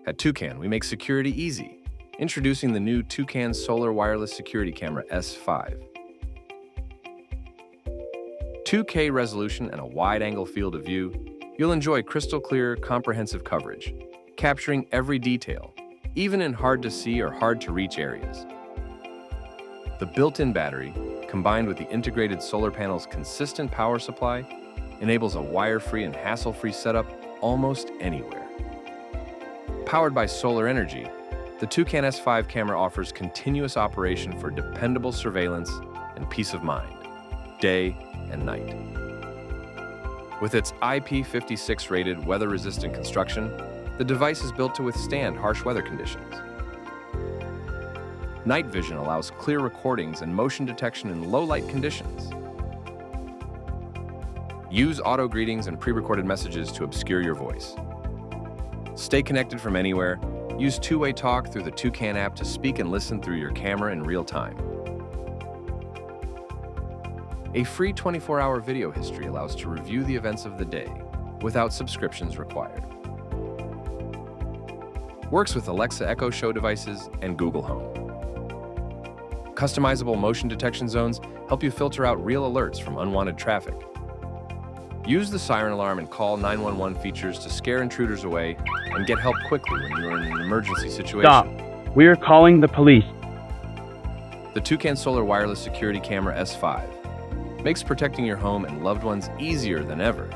At Toucan, we make security easy. Introducing the new Toucan Solar Wireless Security Camera S5. 2K resolution and a wide-angle field of view, you'll enjoy crystal-clear, comprehensive coverage, capturing every detail, even in hard-to-see or hard-to-reach areas. The built-in battery, combined with the integrated solar panel's consistent power supply, enables a wire-free and hassle-free setup almost anywhere. Powered by solar energy, the Toucan S5 camera offers continuous operation for dependable surveillance and peace of mind, day and night. With its IP56 rated weather-resistant construction, the device is built to withstand harsh weather conditions. Night vision allows clear recordings and motion detection in low-light conditions. Use auto greetings and pre-recorded messages to obscure your voice. Stay connected from anywhere. Use two-way talk through the Toucan app to speak and listen through your camera in real time. A free 24-hour video history allows to review the events of the day without subscriptions required. Works with Alexa Echo Show devices and Google Home. Customizable motion detection zones help you filter out real alerts from unwanted traffic. Use the siren alarm and call 911 features to scare intruders away and get help quickly when you're in an emergency situation. Stop. We're calling the police. The Toucan Solar Wireless Security Camera S5 makes protecting your home and loved ones easier than ever.